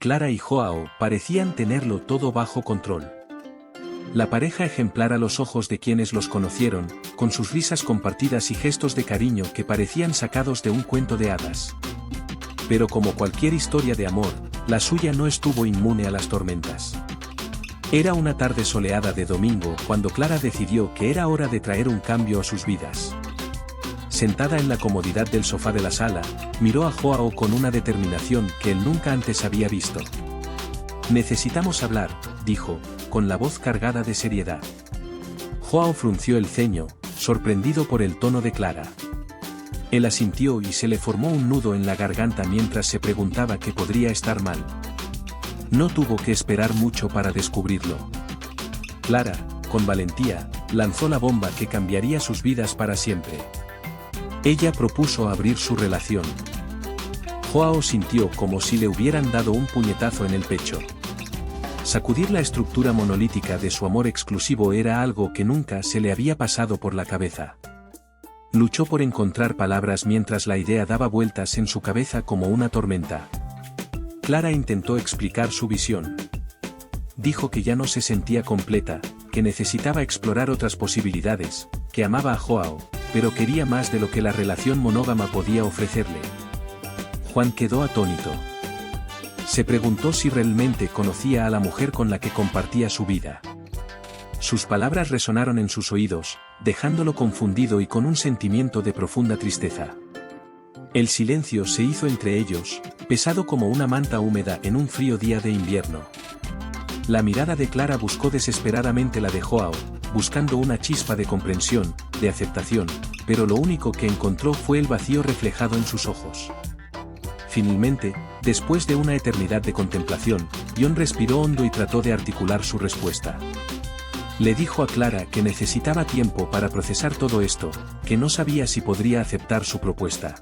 Clara y Joao parecían tenerlo todo bajo control. La pareja ejemplar a los ojos de quienes los conocieron, con sus risas compartidas y gestos de cariño que parecían sacados de un cuento de hadas. Pero como cualquier historia de amor, la suya no estuvo inmune a las tormentas. Era una tarde soleada de domingo cuando Clara decidió que era hora de traer un cambio a sus vidas. Sentada en la comodidad del sofá de la sala, miró a Joao con una determinación que él nunca antes había visto. «Necesitamos hablar», dijo, con la voz cargada de seriedad. Joao frunció el ceño, sorprendido por el tono de Clara. Él asintió y se le formó un nudo en la garganta mientras se preguntaba qué podría estar mal. No tuvo que esperar mucho para descubrirlo. Clara, con valentía, lanzó la bomba que cambiaría sus vidas para siempre. Ella propuso abrir su relación. Joao sintió como si le hubieran dado un puñetazo en el pecho. Sacudir la estructura monolítica de su amor exclusivo era algo que nunca se le había pasado por la cabeza. Luchó por encontrar palabras mientras la idea daba vueltas en su cabeza como una tormenta. Clara intentó explicar su visión. Dijo que ya no se sentía completa, que necesitaba explorar otras posibilidades, que amaba a Joao, pero quería más de lo que la relación monógama podía ofrecerle. Juan quedó atónito. Se preguntó si realmente conocía a la mujer con la que compartía su vida. Sus palabras resonaron en sus oídos, dejándolo confundido y con un sentimiento de profunda tristeza. El silencio se hizo entre ellos, pesado como una manta húmeda en un frío día de invierno. La mirada de Clara buscó desesperadamente la de Joao, buscando una chispa de comprensión, de aceptación, pero lo único que encontró fue el vacío reflejado en sus ojos. Finalmente, después de una eternidad de contemplación, John respiró hondo y trató de articular su respuesta. Le dijo a Clara que necesitaba tiempo para procesar todo esto, que no sabía si podría aceptar su propuesta.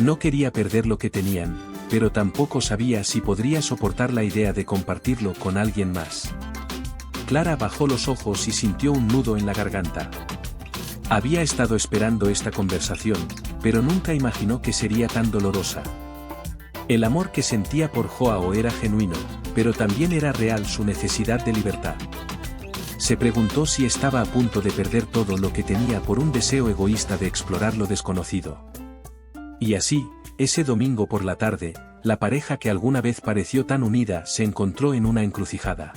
No quería perder lo que tenían, pero tampoco sabía si podría soportar la idea de compartirlo con alguien más. Clara bajó los ojos y sintió un nudo en la garganta. Había estado esperando esta conversación, pero nunca imaginó que sería tan dolorosa. El amor que sentía por Joao era genuino, pero también era real su necesidad de libertad. Se preguntó si estaba a punto de perder todo lo que tenía por un deseo egoísta de explorar lo desconocido. Y así, ese domingo por la tarde, la pareja que alguna vez pareció tan unida se encontró en una encrucijada.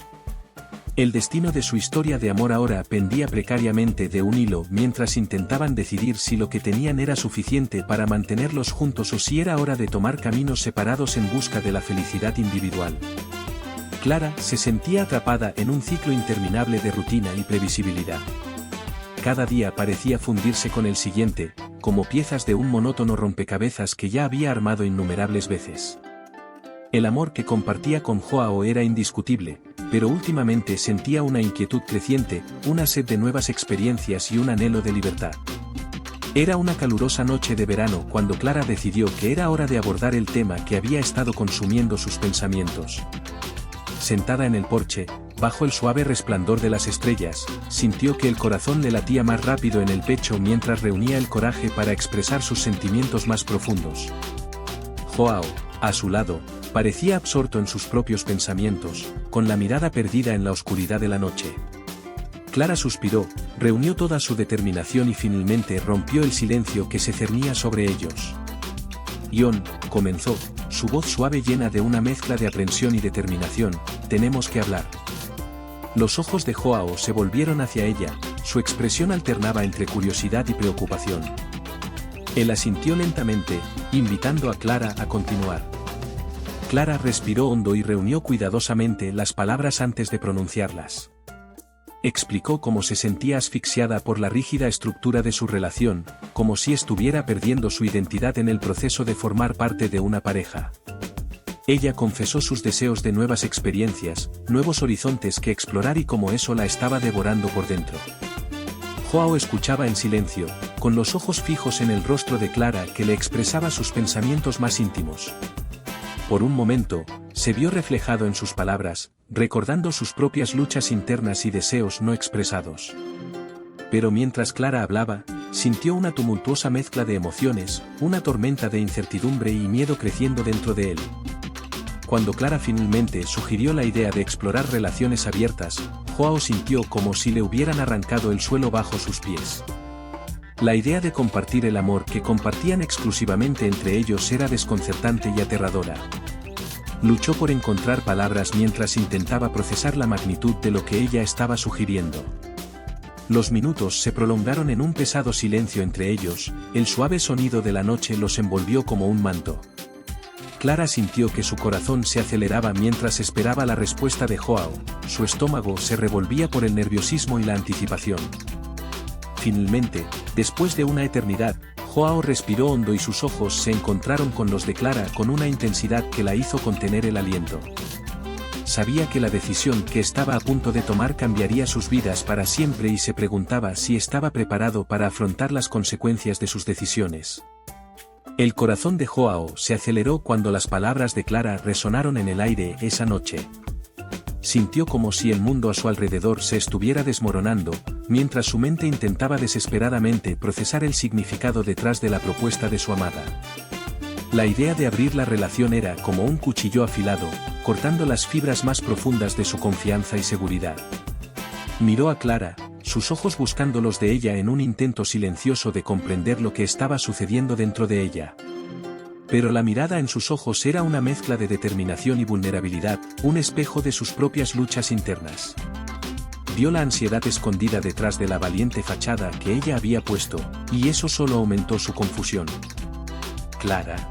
El destino de su historia de amor ahora pendía precariamente de un hilo mientras intentaban decidir si lo que tenían era suficiente para mantenerlos juntos o si era hora de tomar caminos separados en busca de la felicidad individual. Clara se sentía atrapada en un ciclo interminable de rutina y previsibilidad. Cada día parecía fundirse con el siguiente, como piezas de un monótono rompecabezas que ya había armado innumerables veces. El amor que compartía con Joao era indiscutible, pero últimamente sentía una inquietud creciente, una sed de nuevas experiencias y un anhelo de libertad. Era una calurosa noche de verano cuando Clara decidió que era hora de abordar el tema que había estado consumiendo sus pensamientos. Sentada en el porche, bajo el suave resplandor de las estrellas, sintió que el corazón le latía más rápido en el pecho mientras reunía el coraje para expresar sus sentimientos más profundos. Joao, a su lado, parecía absorto en sus propios pensamientos, con la mirada perdida en la oscuridad de la noche. Clara suspiró, reunió toda su determinación y finalmente rompió el silencio que se cernía sobre ellos. John, comenzó, su voz suave llena de una mezcla de aprensión y determinación, tenemos que hablar. Los ojos de Joao se volvieron hacia ella, su expresión alternaba entre curiosidad y preocupación. Él asintió lentamente, invitando a Clara a continuar. Clara respiró hondo y reunió cuidadosamente las palabras antes de pronunciarlas. Explicó cómo se sentía asfixiada por la rígida estructura de su relación, como si estuviera perdiendo su identidad en el proceso de formar parte de una pareja. Ella confesó sus deseos de nuevas experiencias, nuevos horizontes que explorar y cómo eso la estaba devorando por dentro. Joao escuchaba en silencio, con los ojos fijos en el rostro de Clara que le expresaba sus pensamientos más íntimos. Por un momento, se vio reflejado en sus palabras, recordando sus propias luchas internas y deseos no expresados. Pero mientras Clara hablaba, sintió una tumultuosa mezcla de emociones, una tormenta de incertidumbre y miedo creciendo dentro de él. Cuando Clara finalmente sugirió la idea de explorar relaciones abiertas, Joao sintió como si le hubieran arrancado el suelo bajo sus pies. La idea de compartir el amor que compartían exclusivamente entre ellos era desconcertante y aterradora. Luchó por encontrar palabras mientras intentaba procesar la magnitud de lo que ella estaba sugiriendo. Los minutos se prolongaron en un pesado silencio entre ellos, el suave sonido de la noche los envolvió como un manto. Clara sintió que su corazón se aceleraba mientras esperaba la respuesta de Joao, su estómago se revolvía por el nerviosismo y la anticipación. Finalmente, después de una eternidad, Joao respiró hondo y sus ojos se encontraron con los de Clara con una intensidad que la hizo contener el aliento. Sabía que la decisión que estaba a punto de tomar cambiaría sus vidas para siempre y se preguntaba si estaba preparado para afrontar las consecuencias de sus decisiones. El corazón de Joao se aceleró cuando las palabras de Clara resonaron en el aire esa noche. Sintió como si el mundo a su alrededor se estuviera desmoronando, mientras su mente intentaba desesperadamente procesar el significado detrás de la propuesta de su amada. La idea de abrir la relación era como un cuchillo afilado, cortando las fibras más profundas de su confianza y seguridad. Miró a Clara, sus ojos buscando los de ella en un intento silencioso de comprender lo que estaba sucediendo dentro de ella. Pero la mirada en sus ojos era una mezcla de determinación y vulnerabilidad, un espejo de sus propias luchas internas. Vio la ansiedad escondida detrás de la valiente fachada que ella había puesto, y eso solo aumentó su confusión. «Clara»,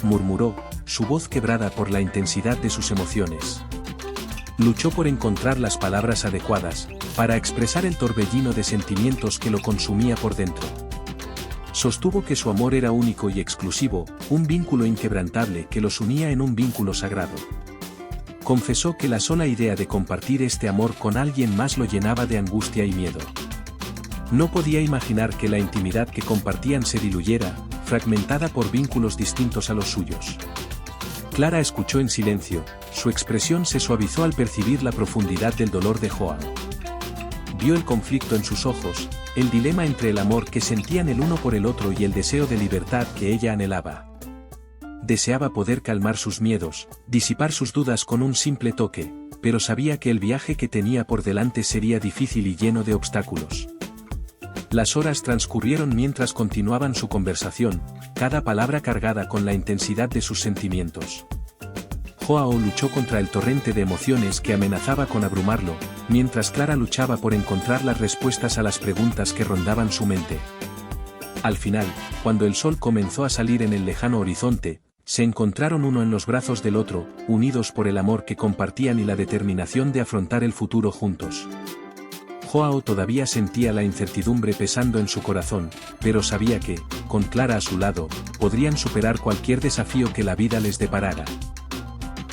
murmuró, su voz quebrada por la intensidad de sus emociones. Luchó por encontrar las palabras adecuadas, para expresar el torbellino de sentimientos que lo consumía por dentro. Sostuvo que su amor era único y exclusivo, un vínculo inquebrantable que los unía en un vínculo sagrado. Confesó que la sola idea de compartir este amor con alguien más lo llenaba de angustia y miedo. No podía imaginar que la intimidad que compartían se diluyera, fragmentada por vínculos distintos a los suyos. Clara escuchó en silencio, su expresión se suavizó al percibir la profundidad del dolor de Joao. Vio el conflicto en sus ojos, el dilema entre el amor que sentían el uno por el otro y el deseo de libertad que ella anhelaba. Deseaba poder calmar sus miedos, disipar sus dudas con un simple toque, pero sabía que el viaje que tenía por delante sería difícil y lleno de obstáculos. Las horas transcurrieron mientras continuaban su conversación, cada palabra cargada con la intensidad de sus sentimientos. Joao luchó contra el torrente de emociones que amenazaba con abrumarlo, mientras Clara luchaba por encontrar las respuestas a las preguntas que rondaban su mente. Al final, cuando el sol comenzó a salir en el lejano horizonte, se encontraron uno en los brazos del otro, unidos por el amor que compartían y la determinación de afrontar el futuro juntos. Joao todavía sentía la incertidumbre pesando en su corazón, pero sabía que, con Clara a su lado, podrían superar cualquier desafío que la vida les deparara.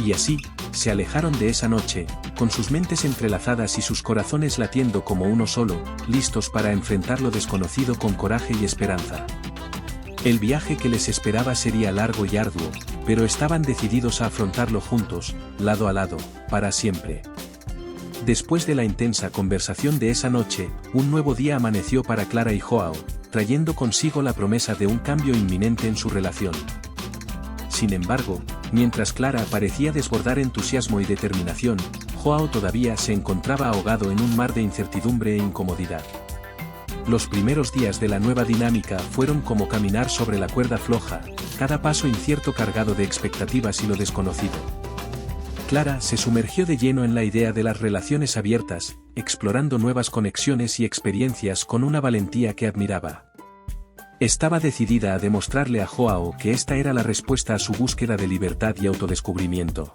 Y así, se alejaron de esa noche, con sus mentes entrelazadas y sus corazones latiendo como uno solo, listos para enfrentar lo desconocido con coraje y esperanza. El viaje que les esperaba sería largo y arduo, pero estaban decididos a afrontarlo juntos, lado a lado, para siempre. Después de la intensa conversación de esa noche, un nuevo día amaneció para Clara y Joao, trayendo consigo la promesa de un cambio inminente en su relación. Sin embargo, mientras Clara parecía desbordar entusiasmo y determinación, Joao todavía se encontraba ahogado en un mar de incertidumbre e incomodidad. Los primeros días de la nueva dinámica fueron como caminar sobre la cuerda floja, cada paso incierto cargado de expectativas y lo desconocido. Clara se sumergió de lleno en la idea de las relaciones abiertas, explorando nuevas conexiones y experiencias con una valentía que admiraba. Estaba decidida a demostrarle a Joao que esta era la respuesta a su búsqueda de libertad y autodescubrimiento.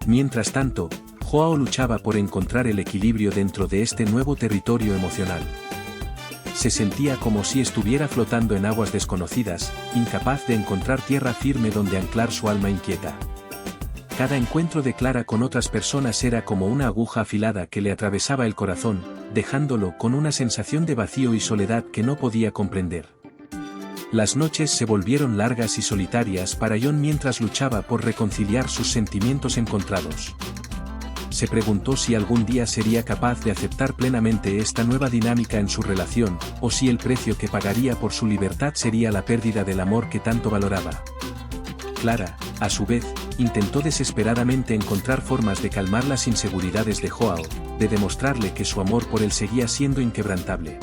Mientras tanto, Joao luchaba por encontrar el equilibrio dentro de este nuevo territorio emocional. Se sentía como si estuviera flotando en aguas desconocidas, incapaz de encontrar tierra firme donde anclar su alma inquieta. Cada encuentro de Clara con otras personas era como una aguja afilada que le atravesaba el corazón, dejándolo con una sensación de vacío y soledad que no podía comprender. Las noches se volvieron largas y solitarias para John mientras luchaba por reconciliar sus sentimientos encontrados. Se preguntó si algún día sería capaz de aceptar plenamente esta nueva dinámica en su relación, o si el precio que pagaría por su libertad sería la pérdida del amor que tanto valoraba. Clara, a su vez, intentó desesperadamente encontrar formas de calmar las inseguridades de Joao, de demostrarle que su amor por él seguía siendo inquebrantable.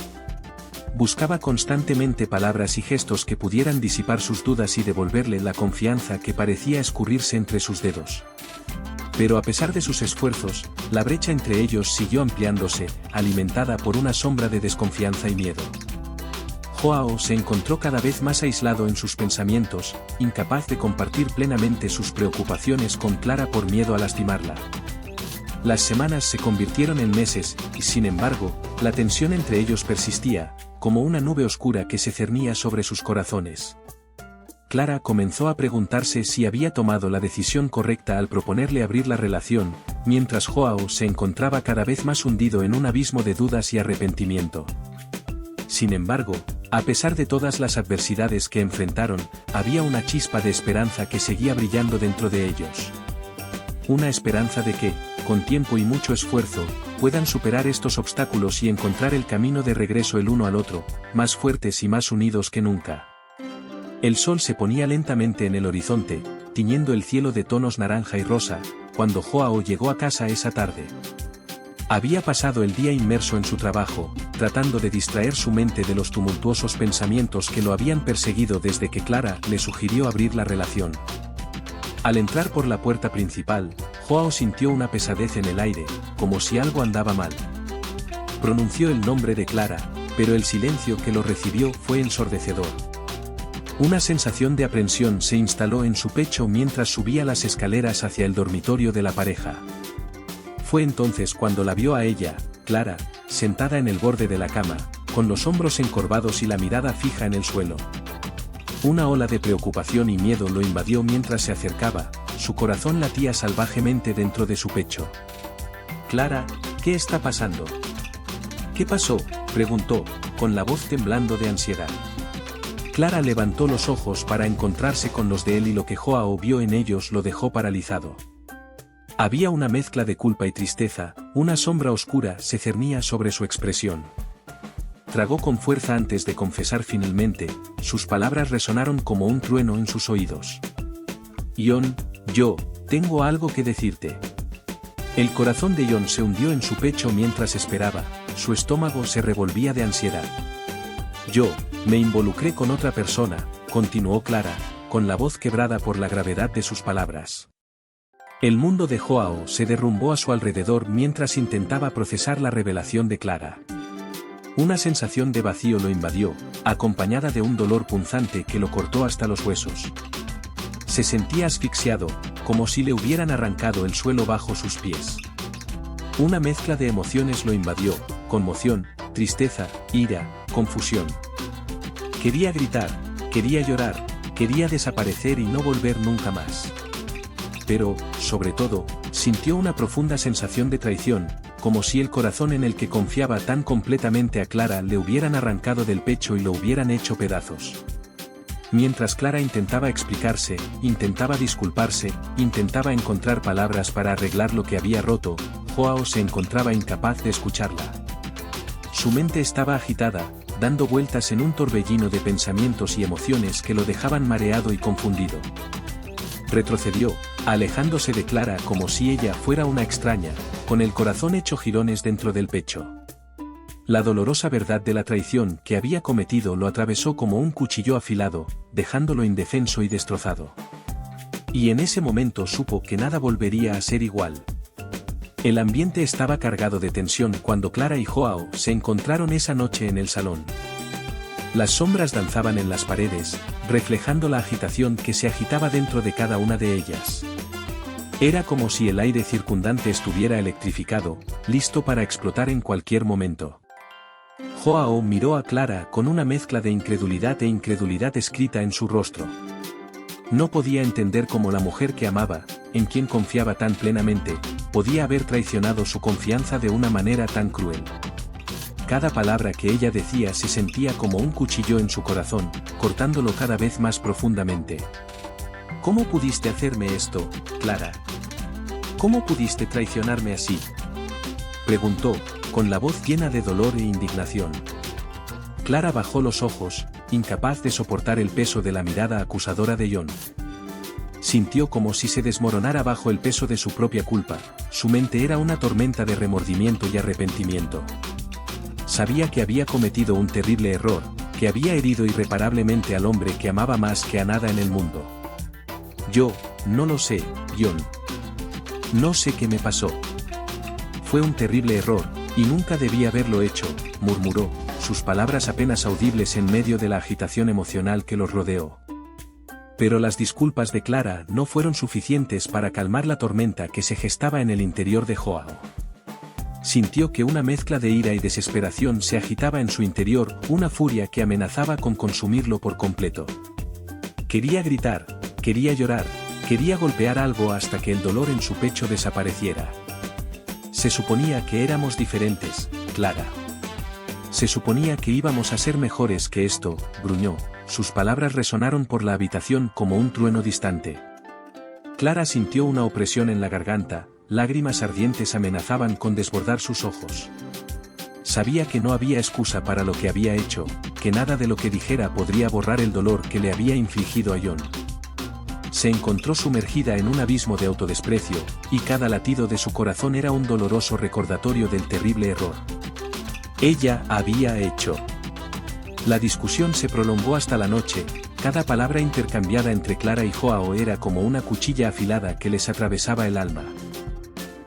Buscaba constantemente palabras y gestos que pudieran disipar sus dudas y devolverle la confianza que parecía escurrirse entre sus dedos. Pero a pesar de sus esfuerzos, la brecha entre ellos siguió ampliándose, alimentada por una sombra de desconfianza y miedo. Joao se encontró cada vez más aislado en sus pensamientos, incapaz de compartir plenamente sus preocupaciones con Clara por miedo a lastimarla. Las semanas se convirtieron en meses, y sin embargo, la tensión entre ellos persistía, como una nube oscura que se cernía sobre sus corazones. Clara comenzó a preguntarse si había tomado la decisión correcta al proponerle abrir la relación, mientras Joao se encontraba cada vez más hundido en un abismo de dudas y arrepentimiento. Sin embargo, a pesar de todas las adversidades que enfrentaron, había una chispa de esperanza que seguía brillando dentro de ellos. Una esperanza de que, con tiempo y mucho esfuerzo, puedan superar estos obstáculos y encontrar el camino de regreso el uno al otro, más fuertes y más unidos que nunca. El sol se ponía lentamente en el horizonte, tiñendo el cielo de tonos naranja y rosa, cuando Joao llegó a casa esa tarde. Había pasado el día inmerso en su trabajo, tratando de distraer su mente de los tumultuosos pensamientos que lo habían perseguido desde que Clara le sugirió abrir la relación. Al entrar por la puerta principal, Joao sintió una pesadez en el aire, como si algo andaba mal. Pronunció el nombre de Clara, pero el silencio que lo recibió fue ensordecedor. Una sensación de aprensión se instaló en su pecho mientras subía las escaleras hacia el dormitorio de la pareja. Fue entonces cuando la vio a ella, Clara, sentada en el borde de la cama, con los hombros encorvados y la mirada fija en el suelo. Una ola de preocupación y miedo lo invadió mientras se acercaba, su corazón latía salvajemente dentro de su pecho. «Clara, ¿qué está pasando?» «¿Qué pasó?», preguntó, con la voz temblando de ansiedad. Clara levantó los ojos para encontrarse con los de él y lo que Joao vio en ellos lo dejó paralizado. Había una mezcla de culpa y tristeza, una sombra oscura se cernía sobre su expresión. Tragó con fuerza antes de confesar finalmente, sus palabras resonaron como un trueno en sus oídos. «Jon, yo, tengo algo que decirte». El corazón de Jon se hundió en su pecho mientras esperaba, su estómago se revolvía de ansiedad. «Yo, me involucré con otra persona», continuó Clara, con la voz quebrada por la gravedad de sus palabras. El mundo de Joao se derrumbó a su alrededor mientras intentaba procesar la revelación de Clara. Una sensación de vacío lo invadió, acompañada de un dolor punzante que lo cortó hasta los huesos. Se sentía asfixiado, como si le hubieran arrancado el suelo bajo sus pies. Una mezcla de emociones lo invadió, conmoción, tristeza, ira, confusión. Quería gritar, quería llorar, quería desaparecer y no volver nunca más. Pero, sobre todo, sintió una profunda sensación de traición, como si el corazón en el que confiaba tan completamente a Clara le hubieran arrancado del pecho y lo hubieran hecho pedazos. Mientras Clara intentaba explicarse, intentaba disculparse, intentaba encontrar palabras para arreglar lo que había roto, Joao se encontraba incapaz de escucharla. Su mente estaba agitada, dando vueltas en un torbellino de pensamientos y emociones que lo dejaban mareado y confundido. Retrocedió, alejándose de Clara como si ella fuera una extraña, con el corazón hecho jirones dentro del pecho. La dolorosa verdad de la traición que había cometido lo atravesó como un cuchillo afilado, dejándolo indefenso y destrozado. Y en ese momento supo que nada volvería a ser igual. El ambiente estaba cargado de tensión cuando Clara y Joao se encontraron esa noche en el salón. Las sombras danzaban en las paredes, reflejando la agitación que se agitaba dentro de cada una de ellas. Era como si el aire circundante estuviera electrificado, listo para explotar en cualquier momento. Joao miró a Clara con una mezcla de incredulidad e incredulidad escrita en su rostro. No podía entender cómo la mujer que amaba, en quien confiaba tan plenamente, podía haber traicionado su confianza de una manera tan cruel. Cada palabra que ella decía se sentía como un cuchillo en su corazón, cortándolo cada vez más profundamente. «¿Cómo pudiste hacerme esto, Clara? ¿Cómo pudiste traicionarme así?», preguntó, con la voz llena de dolor e indignación. Clara bajó los ojos, incapaz de soportar el peso de la mirada acusadora de Jon. Sintió como si se desmoronara bajo el peso de su propia culpa, su mente era una tormenta de remordimiento y arrepentimiento. Sabía que había cometido un terrible error, que había herido irreparablemente al hombre que amaba más que a nada en el mundo. Yo, no lo sé, John. No sé qué me pasó. Fue un terrible error, y nunca debí haberlo hecho, murmuró, sus palabras apenas audibles en medio de la agitación emocional que los rodeó. Pero las disculpas de Clara no fueron suficientes para calmar la tormenta que se gestaba en el interior de Joao. Sintió que una mezcla de ira y desesperación se agitaba en su interior, una furia que amenazaba con consumirlo por completo. Quería gritar, quería llorar, quería golpear algo hasta que el dolor en su pecho desapareciera. Se suponía que éramos diferentes, Clara. Se suponía que íbamos a ser mejores que esto, gruñó, sus palabras resonaron por la habitación como un trueno distante. Clara sintió una opresión en la garganta, lágrimas ardientes amenazaban con desbordar sus ojos. Sabía que no había excusa para lo que había hecho, que nada de lo que dijera podría borrar el dolor que le había infligido a John. Se encontró sumergida en un abismo de autodesprecio, y cada latido de su corazón era un doloroso recordatorio del terrible error. Ella había hecho. La discusión se prolongó hasta la noche, cada palabra intercambiada entre Clara y Joao era como una cuchilla afilada que les atravesaba el alma.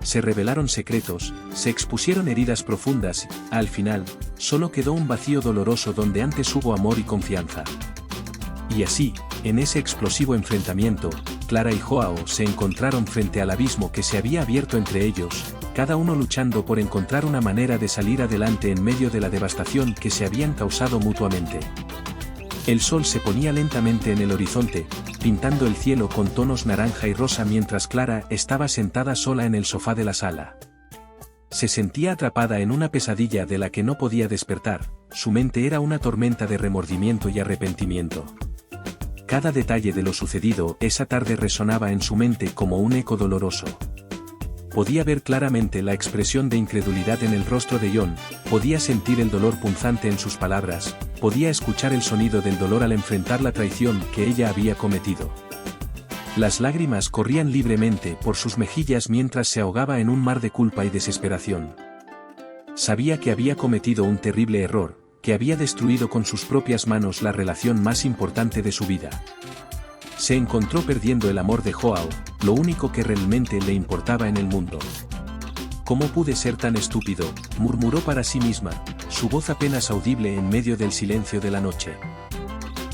Se revelaron secretos, se expusieron heridas profundas, al final, solo quedó un vacío doloroso donde antes hubo amor y confianza. Y así, en ese explosivo enfrentamiento, Clara y Joao se encontraron frente al abismo que se había abierto entre ellos, cada uno luchando por encontrar una manera de salir adelante en medio de la devastación que se habían causado mutuamente. El sol se ponía lentamente en el horizonte, pintando el cielo con tonos naranja y rosa mientras Clara estaba sentada sola en el sofá de la sala. Se sentía atrapada en una pesadilla de la que no podía despertar, su mente era una tormenta de remordimiento y arrepentimiento. Cada detalle de lo sucedido esa tarde resonaba en su mente como un eco doloroso. Podía ver claramente la expresión de incredulidad en el rostro de John, podía sentir el dolor punzante en sus palabras, podía escuchar el sonido del dolor al enfrentar la traición que ella había cometido. Las lágrimas corrían libremente por sus mejillas mientras se ahogaba en un mar de culpa y desesperación. Sabía que había cometido un terrible error, que había destruido con sus propias manos la relación más importante de su vida. Se encontró perdiendo el amor de Joao, lo único que realmente le importaba en el mundo. ¿Cómo pude ser tan estúpido?, murmuró para sí misma, su voz apenas audible en medio del silencio de la noche.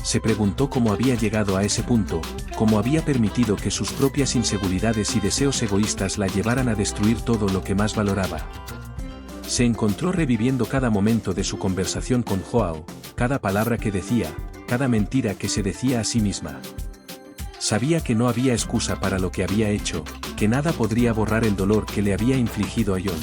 Se preguntó cómo había llegado a ese punto, cómo había permitido que sus propias inseguridades y deseos egoístas la llevaran a destruir todo lo que más valoraba. Se encontró reviviendo cada momento de su conversación con Joao, cada palabra que decía, cada mentira que se decía a sí misma. Sabía que no había excusa para lo que había hecho, que nada podría borrar el dolor que le había infligido a John.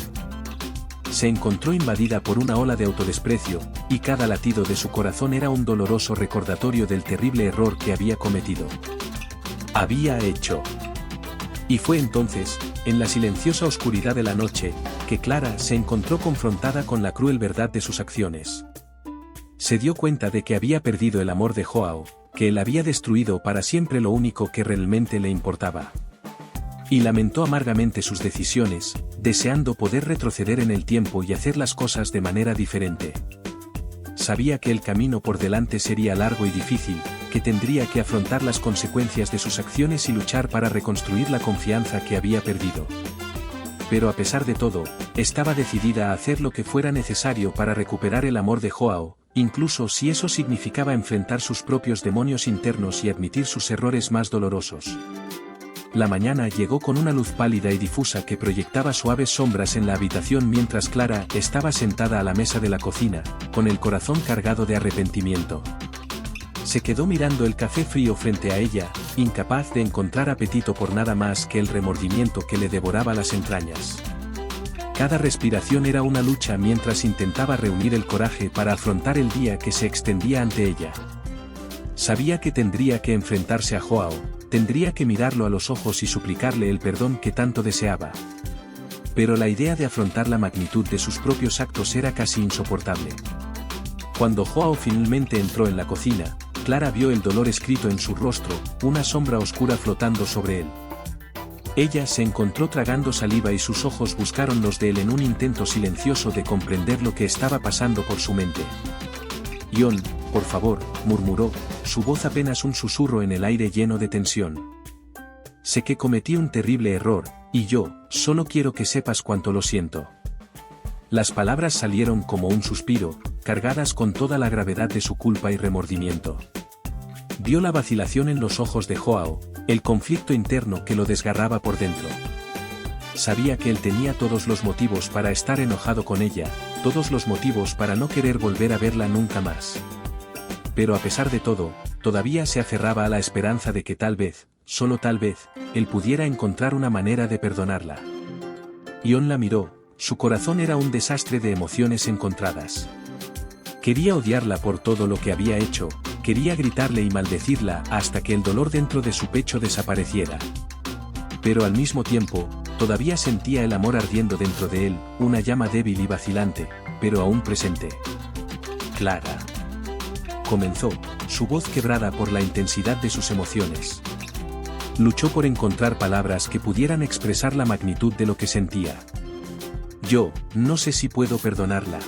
Se encontró invadida por una ola de autodesprecio, y cada latido de su corazón era un doloroso recordatorio del terrible error que había cometido. Había hecho. Y fue entonces, en la silenciosa oscuridad de la noche, que Clara se encontró confrontada con la cruel verdad de sus acciones. Se dio cuenta de que había perdido el amor de Joao, que él había destruido para siempre lo único que realmente le importaba. Y lamentó amargamente sus decisiones, deseando poder retroceder en el tiempo y hacer las cosas de manera diferente. Sabía que el camino por delante sería largo y difícil, que tendría que afrontar las consecuencias de sus acciones y luchar para reconstruir la confianza que había perdido. Pero a pesar de todo, estaba decidida a hacer lo que fuera necesario para recuperar el amor de Joao, incluso si eso significaba enfrentar sus propios demonios internos y admitir sus errores más dolorosos. La mañana llegó con una luz pálida y difusa que proyectaba suaves sombras en la habitación mientras Clara estaba sentada a la mesa de la cocina, con el corazón cargado de arrepentimiento. Se quedó mirando el café frío frente a ella, incapaz de encontrar apetito por nada más que el remordimiento que le devoraba las entrañas. Cada respiración era una lucha mientras intentaba reunir el coraje para afrontar el día que se extendía ante ella. Sabía que tendría que enfrentarse a Joao, tendría que mirarlo a los ojos y suplicarle el perdón que tanto deseaba. Pero la idea de afrontar la magnitud de sus propios actos era casi insoportable. Cuando Joao finalmente entró en la cocina, Clara vio el dolor escrito en su rostro, una sombra oscura flotando sobre él. Ella se encontró tragando saliva y sus ojos buscaron los de él en un intento silencioso de comprender lo que estaba pasando por su mente. Ion, por favor, murmuró, su voz apenas un susurro en el aire lleno de tensión. Sé que cometí un terrible error, y yo, solo quiero que sepas cuánto lo siento. Las palabras salieron como un suspiro, cargadas con toda la gravedad de su culpa y remordimiento. Vio la vacilación en los ojos de Joao, el conflicto interno que lo desgarraba por dentro. Sabía que él tenía todos los motivos para estar enojado con ella, todos los motivos para no querer volver a verla nunca más. Pero a pesar de todo, todavía se aferraba a la esperanza de que tal vez, solo tal vez, él pudiera encontrar una manera de perdonarla. Ion la miró, su corazón era un desastre de emociones encontradas. Quería odiarla por todo lo que había hecho, quería gritarle y maldecirla hasta que el dolor dentro de su pecho desapareciera. Pero al mismo tiempo, todavía sentía el amor ardiendo dentro de él, una llama débil y vacilante, pero aún presente. Clara. Comenzó, su voz quebrada por la intensidad de sus emociones. Luchó por encontrar palabras que pudieran expresar la magnitud de lo que sentía. Yo, no sé si puedo perdonarla.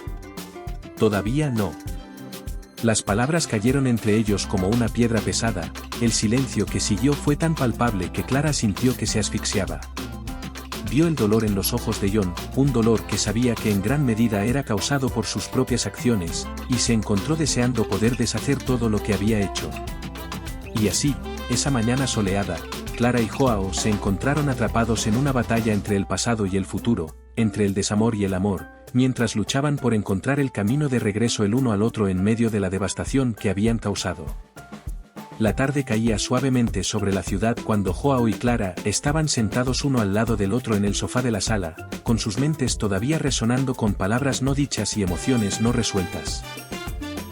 Todavía no. Las palabras cayeron entre ellos como una piedra pesada, el silencio que siguió fue tan palpable que Clara sintió que se asfixiaba. Vio el dolor en los ojos de Ion, un dolor que sabía que en gran medida era causado por sus propias acciones, y se encontró deseando poder deshacer todo lo que había hecho. Y así, esa mañana soleada, Clara y Joao se encontraron atrapados en una batalla entre el pasado y el futuro, entre el desamor y el amor, mientras luchaban por encontrar el camino de regreso el uno al otro en medio de la devastación que habían causado. La tarde caía suavemente sobre la ciudad cuando Joao y Clara estaban sentados uno al lado del otro en el sofá de la sala, con sus mentes todavía resonando con palabras no dichas y emociones no resueltas.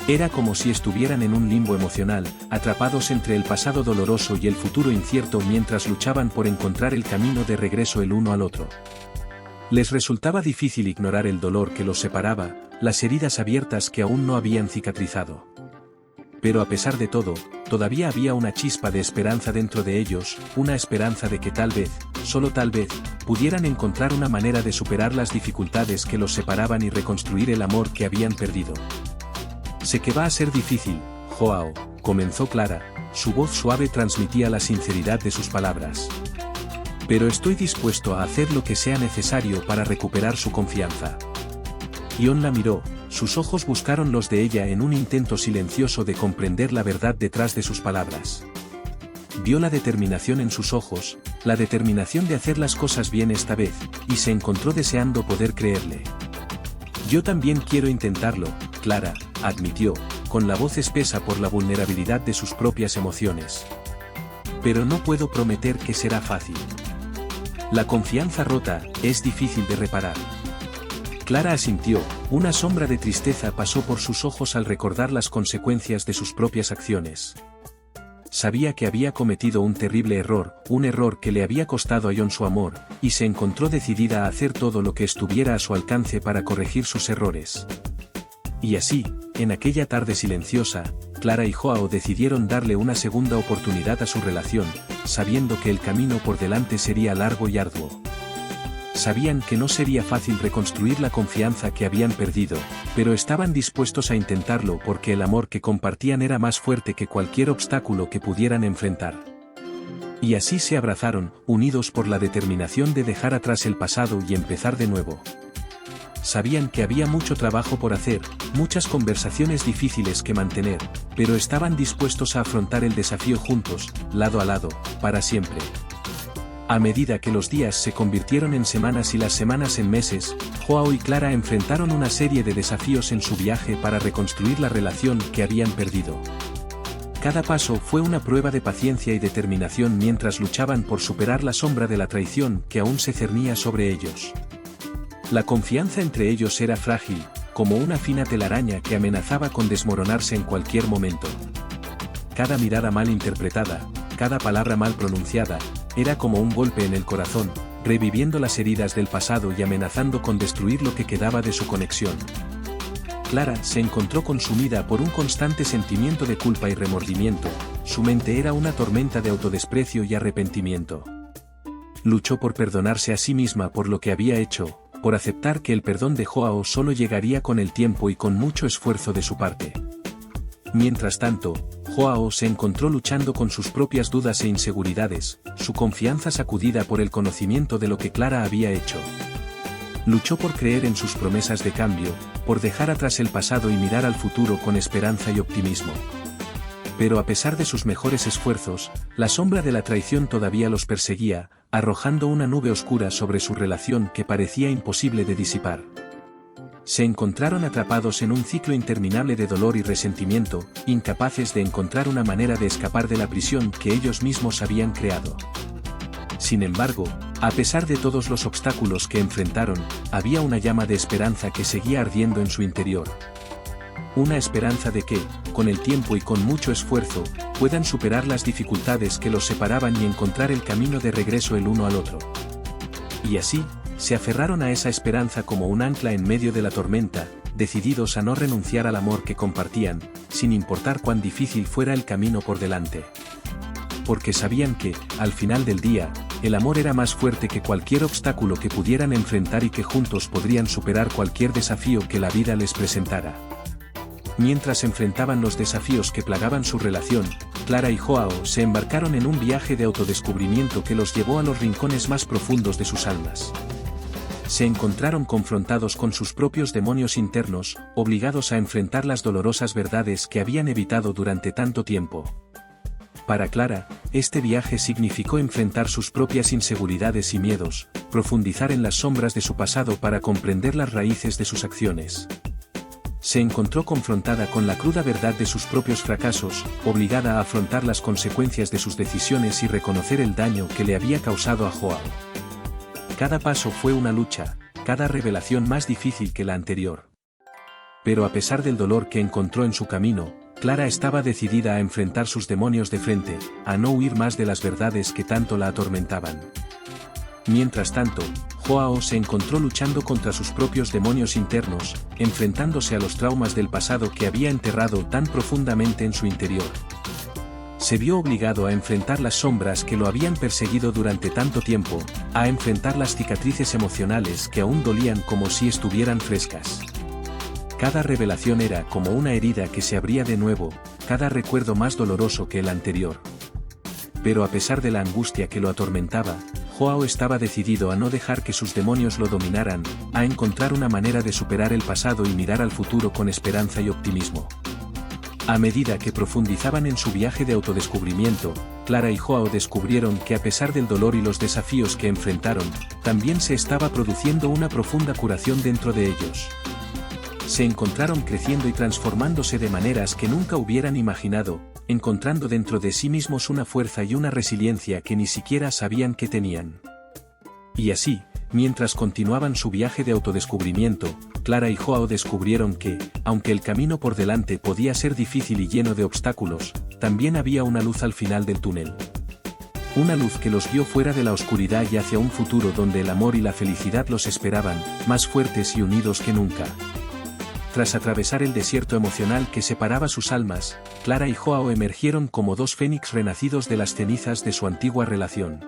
Era como si estuvieran en un limbo emocional, atrapados entre el pasado doloroso y el futuro incierto mientras luchaban por encontrar el camino de regreso el uno al otro. Les resultaba difícil ignorar el dolor que los separaba, las heridas abiertas que aún no habían cicatrizado. Pero a pesar de todo, todavía había una chispa de esperanza dentro de ellos, una esperanza de que tal vez, solo tal vez, pudieran encontrar una manera de superar las dificultades que los separaban y reconstruir el amor que habían perdido. Sé que va a ser difícil, Joao, comenzó Clara, su voz suave transmitía la sinceridad de sus palabras. Pero estoy dispuesto a hacer lo que sea necesario para recuperar su confianza. Ion la miró, sus ojos buscaron los de ella en un intento silencioso de comprender la verdad detrás de sus palabras. Vio la determinación en sus ojos, la determinación de hacer las cosas bien esta vez, y se encontró deseando poder creerle. Yo también quiero intentarlo, Clara, admitió, con la voz espesa por la vulnerabilidad de sus propias emociones. Pero no puedo prometer que será fácil. La confianza rota es difícil de reparar. Clara asintió, una sombra de tristeza pasó por sus ojos al recordar las consecuencias de sus propias acciones. Sabía que había cometido un terrible error, un error que le había costado a Ion su amor, y se encontró decidida a hacer todo lo que estuviera a su alcance para corregir sus errores. Y así, en aquella tarde silenciosa, Clara y Joao decidieron darle una segunda oportunidad a su relación, sabiendo que el camino por delante sería largo y arduo. Sabían que no sería fácil reconstruir la confianza que habían perdido, pero estaban dispuestos a intentarlo porque el amor que compartían era más fuerte que cualquier obstáculo que pudieran enfrentar. Y así se abrazaron, unidos por la determinación de dejar atrás el pasado y empezar de nuevo. Sabían que había mucho trabajo por hacer, muchas conversaciones difíciles que mantener, pero estaban dispuestos a afrontar el desafío juntos, lado a lado, para siempre. A medida que los días se convirtieron en semanas y las semanas en meses, Joao y Clara enfrentaron una serie de desafíos en su viaje para reconstruir la relación que habían perdido. Cada paso fue una prueba de paciencia y determinación mientras luchaban por superar la sombra de la traición que aún se cernía sobre ellos. La confianza entre ellos era frágil, como una fina telaraña que amenazaba con desmoronarse en cualquier momento. Cada mirada mal interpretada, cada palabra mal pronunciada, era como un golpe en el corazón, reviviendo las heridas del pasado y amenazando con destruir lo que quedaba de su conexión. Clara se encontró consumida por un constante sentimiento de culpa y remordimiento, su mente era una tormenta de autodesprecio y arrepentimiento. Luchó por perdonarse a sí misma por lo que había hecho, por aceptar que el perdón de Joao solo llegaría con el tiempo y con mucho esfuerzo de su parte. Mientras tanto, Joao se encontró luchando con sus propias dudas e inseguridades, su confianza sacudida por el conocimiento de lo que Clara había hecho. Luchó por creer en sus promesas de cambio, por dejar atrás el pasado y mirar al futuro con esperanza y optimismo. Pero a pesar de sus mejores esfuerzos, la sombra de la traición todavía los perseguía, arrojando una nube oscura sobre su relación que parecía imposible de disipar. Se encontraron atrapados en un ciclo interminable de dolor y resentimiento, incapaces de encontrar una manera de escapar de la prisión que ellos mismos habían creado. Sin embargo, a pesar de todos los obstáculos que enfrentaron, había una llama de esperanza que seguía ardiendo en su interior. Una esperanza de que, con el tiempo y con mucho esfuerzo, puedan superar las dificultades que los separaban y encontrar el camino de regreso el uno al otro. Y así, se aferraron a esa esperanza como un ancla en medio de la tormenta, decididos a no renunciar al amor que compartían, sin importar cuán difícil fuera el camino por delante. Porque sabían que, al final del día, el amor era más fuerte que cualquier obstáculo que pudieran enfrentar y que juntos podrían superar cualquier desafío que la vida les presentara. Mientras enfrentaban los desafíos que plagaban su relación, Clara y Joao se embarcaron en un viaje de autodescubrimiento que los llevó a los rincones más profundos de sus almas. Se encontraron confrontados con sus propios demonios internos, obligados a enfrentar las dolorosas verdades que habían evitado durante tanto tiempo. Para Clara, este viaje significó enfrentar sus propias inseguridades y miedos, profundizar en las sombras de su pasado para comprender las raíces de sus acciones. Se encontró confrontada con la cruda verdad de sus propios fracasos, obligada a afrontar las consecuencias de sus decisiones y reconocer el daño que le había causado a Joao. Cada paso fue una lucha, cada revelación más difícil que la anterior. Pero a pesar del dolor que encontró en su camino, Clara estaba decidida a enfrentar sus demonios de frente, a no huir más de las verdades que tanto la atormentaban. Mientras tanto, Joao se encontró luchando contra sus propios demonios internos, enfrentándose a los traumas del pasado que había enterrado tan profundamente en su interior. Se vio obligado a enfrentar las sombras que lo habían perseguido durante tanto tiempo, a enfrentar las cicatrices emocionales que aún dolían como si estuvieran frescas. Cada revelación era como una herida que se abría de nuevo, cada recuerdo más doloroso que el anterior. Pero a pesar de la angustia que lo atormentaba, Joao estaba decidido a no dejar que sus demonios lo dominaran, a encontrar una manera de superar el pasado y mirar al futuro con esperanza y optimismo. A medida que profundizaban en su viaje de autodescubrimiento, Clara y Joao descubrieron que a pesar del dolor y los desafíos que enfrentaron, también se estaba produciendo una profunda curación dentro de ellos. Se encontraron creciendo y transformándose de maneras que nunca hubieran imaginado, encontrando dentro de sí mismos una fuerza y una resiliencia que ni siquiera sabían que tenían. Y así, mientras continuaban su viaje de autodescubrimiento, Clara y Joao descubrieron que, aunque el camino por delante podía ser difícil y lleno de obstáculos, también había una luz al final del túnel. Una luz que los guió fuera de la oscuridad y hacia un futuro donde el amor y la felicidad los esperaban, más fuertes y unidos que nunca. Tras atravesar el desierto emocional que separaba sus almas, Clara y Joao emergieron como dos fénix renacidos de las cenizas de su antigua relación.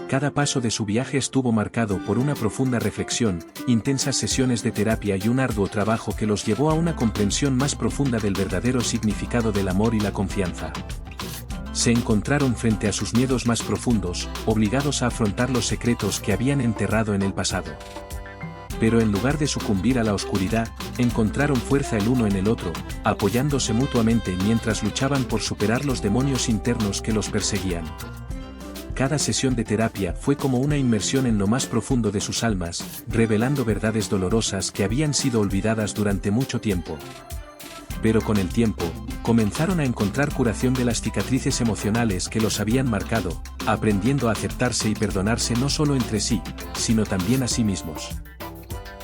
Cada paso de su viaje estuvo marcado por una profunda reflexión, intensas sesiones de terapia y un arduo trabajo que los llevó a una comprensión más profunda del verdadero significado del amor y la confianza. Se encontraron frente a sus miedos más profundos, obligados a afrontar los secretos que habían enterrado en el pasado. Pero en lugar de sucumbir a la oscuridad, encontraron fuerza el uno en el otro, apoyándose mutuamente mientras luchaban por superar los demonios internos que los perseguían. Cada sesión de terapia fue como una inmersión en lo más profundo de sus almas, revelando verdades dolorosas que habían sido olvidadas durante mucho tiempo. Pero con el tiempo, comenzaron a encontrar curación de las cicatrices emocionales que los habían marcado, aprendiendo a aceptarse y perdonarse no solo entre sí, sino también a sí mismos.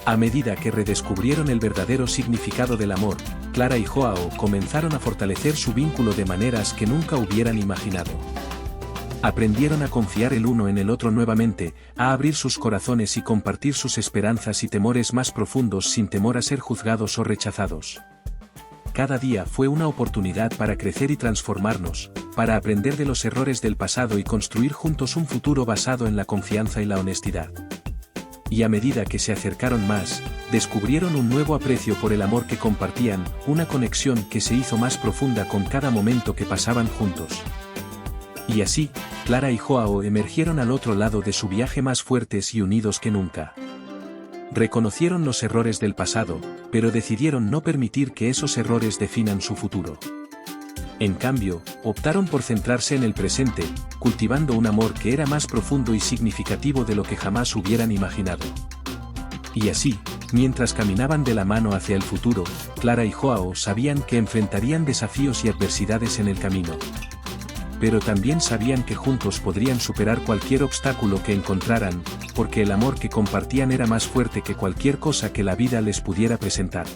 A medida que redescubrieron el verdadero significado del amor, Clara y Joao comenzaron a fortalecer su vínculo de maneras que nunca hubieran imaginado. Aprendieron a confiar el uno en el otro nuevamente, a abrir sus corazones y compartir sus esperanzas y temores más profundos sin temor a ser juzgados o rechazados. Cada día fue una oportunidad para crecer y transformarnos, para aprender de los errores del pasado y construir juntos un futuro basado en la confianza y la honestidad. Y a medida que se acercaron más, descubrieron un nuevo aprecio por el amor que compartían, una conexión que se hizo más profunda con cada momento que pasaban juntos. Y así, Clara y Joao emergieron al otro lado de su viaje más fuertes y unidos que nunca. Reconocieron los errores del pasado, pero decidieron no permitir que esos errores definan su futuro. En cambio, optaron por centrarse en el presente, cultivando un amor que era más profundo y significativo de lo que jamás hubieran imaginado. Y así, mientras caminaban de la mano hacia el futuro, Clara y Joao sabían que enfrentarían desafíos y adversidades en el camino. Pero también sabían que juntos podrían superar cualquier obstáculo que encontraran, porque el amor que compartían era más fuerte que cualquier cosa que la vida les pudiera presentar.